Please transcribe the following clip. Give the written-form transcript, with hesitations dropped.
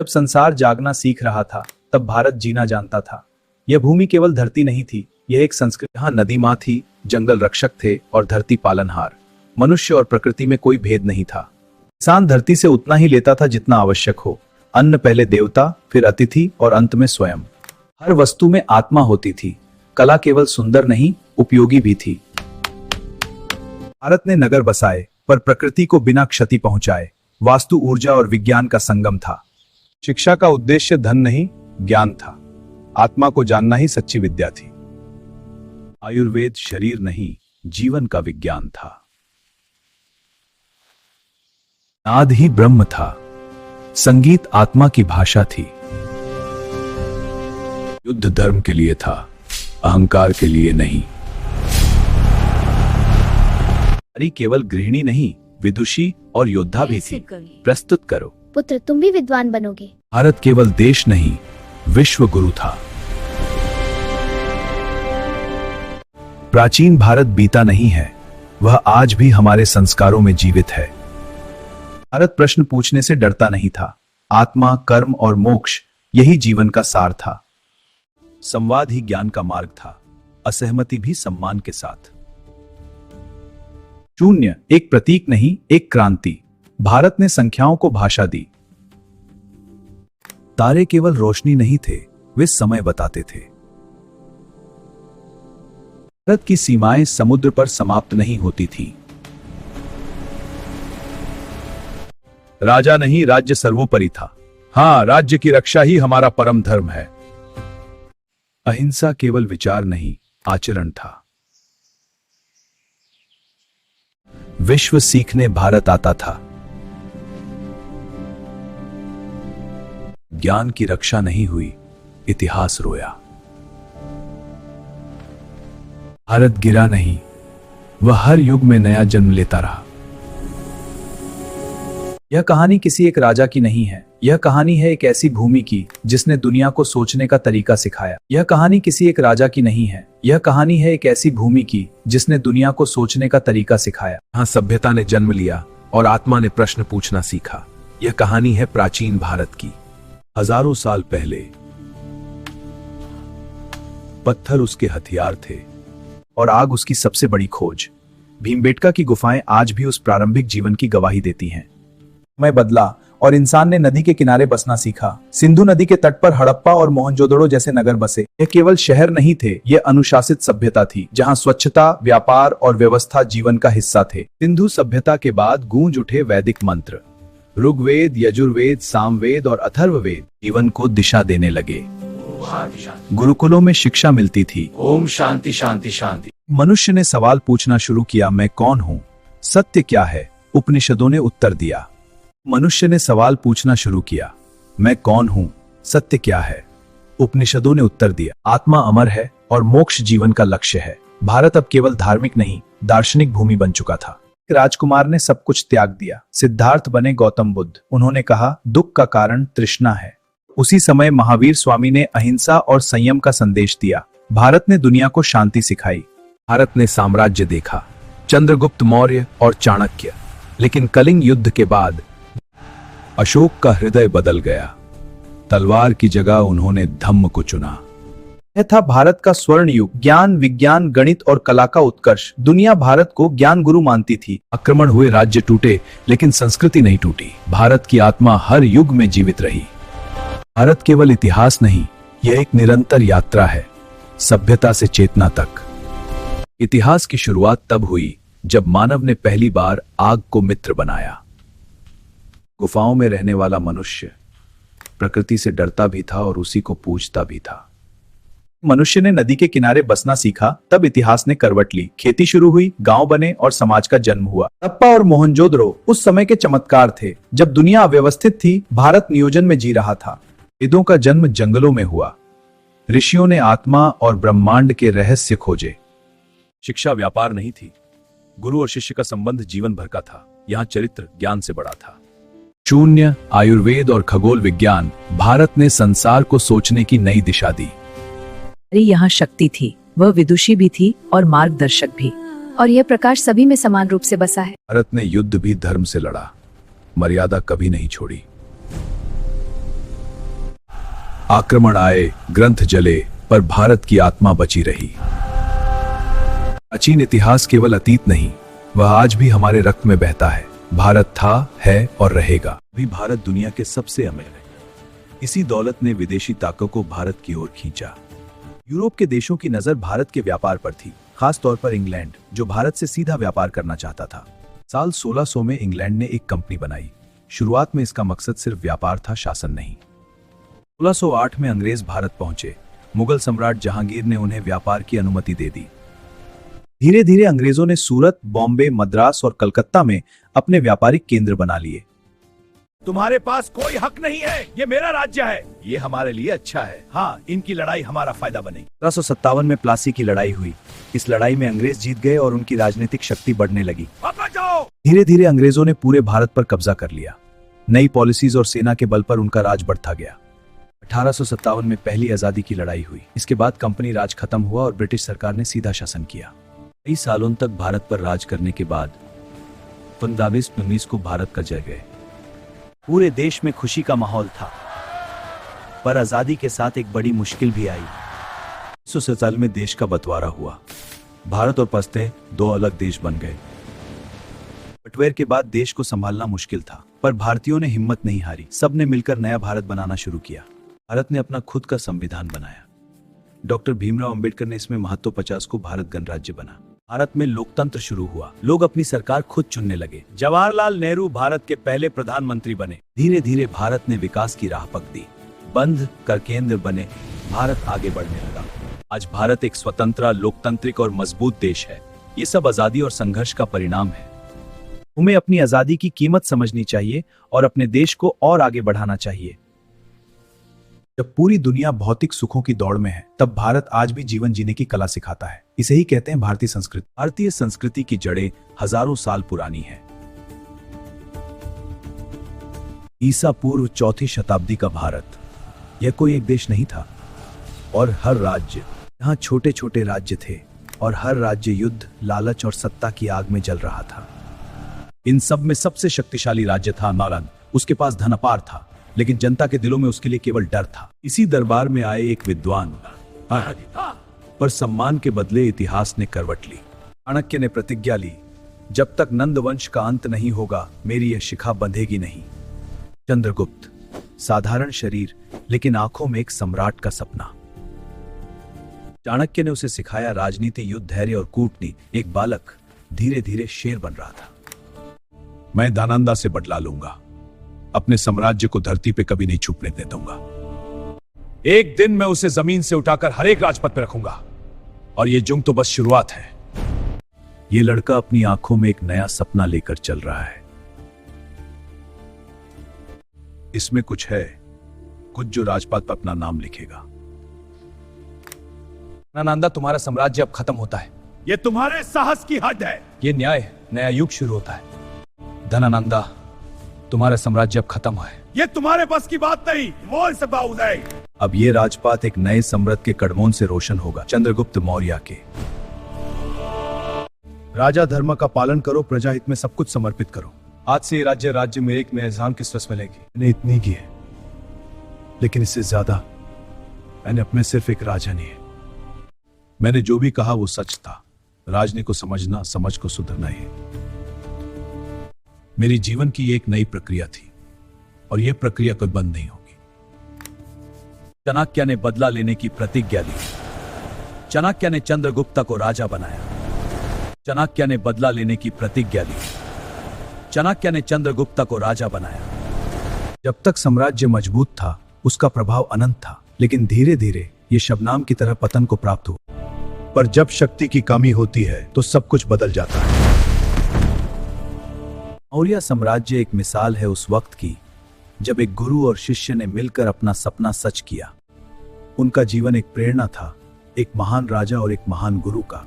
जब संसार जागना सीख रहा था, तब भारत जीना जानता था। यह भूमि केवल धरती नहीं थी, यह एक संस्कृति। यहाँ नदी माँ थी, जंगल रक्षक थे और धरती पालनहार। मनुष्य और प्रकृति में कोई भेद नहीं था। किसान धरती से उतना ही लेता था जितना आवश्यक हो। अन्न पहले देवता, फिर अतिथि और अंत में स्वयं। हर वस्तु में आत्मा होती थी। कला केवल सुंदर नहीं, उपयोगी भी थी। भारत ने नगर बसाए, पर प्रकृति को बिना क्षति पहुंचाए। वास्तु ऊर्जा और विज्ञान का संगम था। शिक्षा का उद्देश्य धन नहीं, ज्ञान था। आत्मा को जानना ही सच्ची विद्या थी। आयुर्वेद शरीर नहीं, जीवन का विज्ञान था। नाद ही ब्रह्म था। संगीत आत्मा की भाषा थी। युद्ध धर्म के लिए था, अहंकार के लिए नहीं। नारी केवल गृहिणी नहीं, विदुषी और योद्धा भी थी। प्रस्तुत करो। पुत्र, तुम भी विद्वान बनोगे। भारत केवल देश नहीं, विश्व गुरु था। प्राचीन भारत बीता नहीं है, वह आज भी हमारे संस्कारों में जीवित है। भारत प्रश्न पूछने से डरता नहीं था। आत्मा, कर्म और मोक्ष यही जीवन का सार था। संवाद ही ज्ञान का मार्ग था, असहमति भी सम्मान के साथ। शून्य एक प्रतीक नहीं, एक क्रांति। भारत ने संख्याओं को भाषा दी। तारे केवल रोशनी नहीं थे, वे समय बताते थे। भारत की सीमाएं समुद्र पर समाप्त नहीं होती थी। राजा नहीं, राज्य सर्वोपरि था। हां, राज्य की रक्षा ही हमारा परम धर्म है। अहिंसा केवल विचार नहीं, आचरण था। विश्व सीखने भारत आता था। ज्ञान की रक्षा नहीं हुई, इतिहास रोया। भारत गिरा नहीं, वह हर युग में नया जन्म लेता रहा। यह कहानी किसी एक राजा की नहीं है, यह कहानी है एक ऐसी भूमि की जिसने दुनिया को सोचने का तरीका सिखाया। यह कहानी किसी एक राजा की नहीं है, यह कहानी है एक ऐसी भूमि की जिसने दुनिया को सोचने का तरीका सिखाया। यहाँ सभ्यता ने जन्म लिया और आत्मा ने प्रश्न पूछना सीखा। यह कहानी है प्राचीन भारत की। हजारों साल पहले पत्थर उसके हथियार थे और आग उसकी सबसे बड़ी खोज। भीमबेटका की गुफाएं आज भी उस प्रारंभिक जीवन की गवाही देती हैं। समय बदला और इंसान ने नदी के किनारे बसना सीखा। सिंधु नदी के तट पर हड़प्पा और मोहनजोदड़ो जैसे नगर बसे। यह केवल शहर नहीं थे, यह अनुशासित सभ्यता थी, जहां स्वच्छता, व्यापार और व्यवस्था जीवन का हिस्सा थे। सिंधु सभ्यता के बाद गूंज उठे वैदिक मंत्र। ऋग्वेद, यजुर्वेद, सामवेद और अथर्ववेद जीवन को दिशा देने लगे। गुरुकुलों में शिक्षा मिलती थी। ओम शांति शांति शांति। मनुष्य ने सवाल पूछना शुरू किया, मैं कौन हूँ, सत्य क्या है? उपनिषदों ने उत्तर दिया। मनुष्य ने सवाल पूछना शुरू किया, मैं कौन हूं, सत्य क्या है? उपनिषदों ने उत्तर दिया, आत्मा अमर है और मोक्ष जीवन का लक्ष्य है। भारत अब केवल धार्मिक नहीं, दार्शनिक भूमि बन चुका था। राजकुमार ने सब कुछ त्याग दिया। सिद्धार्थ बने गौतम बुद्ध। उन्होंने कहा, दुख का कारण तृष्णा है। उसी समय महावीर स्वामी ने अहिंसा और संयम का संदेश दिया। भारत ने दुनिया को शांति सिखाई। भारत ने साम्राज्य देखा, चंद्रगुप्त मौर्य और चाणक्य। लेकिन कलिंग युद्ध के बाद अशोक का हृदय बदल गया। तलवार की जगह उन्होंने धम्म को चुना। यह था भारत का स्वर्ण युग। ज्ञान, विज्ञान, गणित और कला का उत्कर्ष। दुनिया भारत को ज्ञान गुरु मानती थी। आक्रमण हुए, राज्य टूटे, लेकिन संस्कृति नहीं टूटी। भारत की आत्मा हर युग में जीवित रही। भारत केवल इतिहास नहीं, यह एक निरंतर यात्रा है, सभ्यता से चेतना तक। इतिहास की शुरुआत तब हुई जब मानव ने पहली बार आग को मित्र बनाया। गुफाओं में रहने वाला मनुष्य प्रकृति से डरता भी था और उसी को पूजता भी था। मनुष्य ने नदी के किनारे बसना सीखा, तब इतिहास ने करवट ली। खेती शुरू हुई, गांव बने और समाज का जन्म हुआ। हड़प्पा और मोहनजोदड़ो उस समय के चमत्कार थे। जब दुनिया अव्यवस्थित थी, भारत नियोजन में जी रहा था। वेदों का जन्म जंगलों में हुआ। ऋषियों ने आत्मा और ब्रह्मांड के रहस्य खोजे। शिक्षा व्यापार नहीं थी, गुरु और शिष्य का संबंध जीवन भर का था। यहाँ चरित्र ज्ञान से बड़ा था। शून्य, आयुर्वेद और खगोल विज्ञान, भारत ने संसार को सोचने की नई दिशा दी। यहाँ शक्ति थी, वह विदुषी भी थी और मार्गदर्शक भी। और यह प्रकाश सभी में समान रूप से बसा है। भारत ने युद्ध भी धर्म से लड़ा, मर्यादा कभी नहीं छोड़ी। आक्रमण आए, ग्रंथ जले, पर भारत की आत्मा बची रही। प्राचीन इतिहास केवल अतीत नहीं, वह आज भी हमारे रक्त में बहता है। भारत था, है और रहेगा। अभी भारत दुनिया के सबसे अमीर है। इसी दौलत ने विदेशी ताकतों को भारत की ओर खींचा। यूरोप के देशों की नजर भारत के व्यापार पर थी, खास तौर पर इंग्लैंड, जो भारत से सीधा व्यापार करना चाहता था। साल 1600 में इंग्लैंड ने एक कंपनी बनाई। शुरुआत में इसका मकसद सिर्फ व्यापार था, शासन नहीं। 1608 में अंग्रेज भारत पहुंचे। मुगल सम्राट जहांगीर ने उन्हें व्यापार की अनुमति दे दी। धीरे धीरे अंग्रेजों ने सूरत, बॉम्बे, मद्रास और कलकत्ता में अपने व्यापारिक केंद्र बना लिए। तुम्हारे पास कोई हक नहीं है, ये मेरा राज्य है, ये हमारे लिए अच्छा है। हाँ, इनकी लड़ाई हमारा फायदा बनेगी। 1757 में प्लासी की लड़ाई हुई। इस लड़ाई में अंग्रेज जीत गए और उनकी राजनीतिक शक्ति बढ़ने लगी। धीरे धीरे अंग्रेजों ने पूरे भारत पर कब्जा कर लिया। नई पॉलिसीज और सेना के बल पर उनका राज बढ़ता गया। 1857 में पहली आजादी की लड़ाई हुई। इसके बाद कंपनी राज खत्म हुआ और ब्रिटिश सरकार ने सीधा शासन किया। कई सालों तक भारत पर राज करने के बाद 1919 को भारत का जय गए। पूरे देश में खुशी का माहौल था, पर आजादी के साथ एक बड़ी मुश्किल भी आई। 1947 में देश का बंटवारा हुआ। भारत और पश्ते दो अलग देश बन गए। बंटवारे के बाद देश को संभालना मुश्किल था, पर भारतीयों ने हिम्मत नहीं हारी। सबने मिलकर नया भारत बनाना शुरू किया। भारत ने अपना खुद का संविधान बनाया। डॉक्टर भीमराव अंबेडकर ने इसमें महत्व 50 को भारत गणराज्य बना। भारत में लोकतंत्र शुरू हुआ। लोग अपनी सरकार खुद चुनने लगे। जवाहरलाल नेहरू भारत के पहले प्रधानमंत्री बने। धीरे धीरे भारत ने विकास की राह पकड़ी। बंद कर केंद्र बने, भारत आगे बढ़ने लगा। आज भारत एक स्वतंत्र, लोकतांत्रिक और मजबूत देश है। ये सब आजादी और संघर्ष का परिणाम है। हमें अपनी आजादी की कीमत समझनी चाहिए और अपने देश को और आगे बढ़ाना चाहिए। जब पूरी दुनिया भौतिक सुखों की दौड़ में है, तब भारत आज भी जीवन जीने की कला सिखाता है। इसे ही कहते हैं भारतीय संस्कृति। भारतीय संस्कृति की जड़ें हजारों साल पुरानी है। ईसा पूर्व 4वीं शताब्दी का भारत, यह कोई एक देश नहीं था, और हर राज्य, यहाँ छोटे छोटे राज्य थे, और हर राज्य युद्ध, लालच और सत्ता की आग में जल रहा था। इन सब में सबसे शक्तिशाली राज्य था नालंदा। उसके पास धन अपार था, लेकिन जनता के दिलों में उसके लिए केवल डर था। इसी दरबार में आए एक विद्वान, पर सम्मान के बदले इतिहास ने करवट ली। चाणक्य ने प्रतिज्ञा ली, जब तक नंद वंश का अंत नहीं होगा, मेरी यह शिखा बंधेगी नहीं। चंद्रगुप्त, साधारण शरीर, लेकिन आंखों में एक सम्राट का सपना। चाणक्य ने उसे सिखाया राजनीति, युद्ध, धैर्य और कूटनीति। एक बालक धीरे धीरे शेर बन रहा था। मैं दानंदा से बदला लूंगा, अपने साम्राज्य को धरती पे कभी नहीं छुपने दे दूंगा। एक दिन मैं उसे जमीन से उठाकर हर एक राजपथ पे रखूंगा, और ये जुंग तो बस शुरुआत है। ये लड़का अपनी आंखों में एक नया सपना लेकर चल रहा है। इसमें कुछ है, कुछ जो राजपथ पर अपना नाम लिखेगा। नालंदा, तुम्हारा साम्राज्य अब खत्म होता है। ये तुम्हारे साहस की हद है। ये न्याय, नया युग शुरू होता है। धनानंदा, तुम्हारा साम्राज्य अब खत्म है। ये तुम्हारे बस की बात नहीं। मोल से बाउदय। अब ये राजपाट एक नए सम्राट के कदमों से रोशन होगा, चंद्रगुप्त मौर्य के। राजा धर्म का पालन करो, प्रजा हित में सब कुछ समर्पित करो। आज से ये राज्य मेरे एक निजाम की स्वस्थ मिलेगी। मैंने इतनी की है, लेकिन इससे ज्यादा मैंने अपने सिर्फ एक राजा नहीं है। मैंने जो भी कहा वो सच था। राजनीति को समझना, समझ को सुधरना ही है। मेरी जीवन की एक नई प्रक्रिया थी, और यह प्रक्रिया कोई बंद नहीं होगी। चाणक्य ने बदला लेने की प्रतिज्ञा ली। चाणक्य ने चंद्रगुप्त को राजा बनाया। चाणक्य ने बदला लेने की प्रतिज्ञा ली। चाणक्य ने चंद्रगुप्त को राजा बनाया। जब तक साम्राज्य मजबूत था, उसका प्रभाव अनंत था, लेकिन धीरे धीरे ये शबनाम की तरह पतन को प्राप्त हुआ। पर जब शक्ति की कमी होती है, तो सब कुछ बदल जाता है। मौर्य साम्राज्य एक मिसाल है उस वक्त की, जब एक गुरु और शिष्य ने मिलकर अपना सपना सच किया। उनका जीवन एक प्रेरणा था, एक महान राजा और एक महान गुरु का।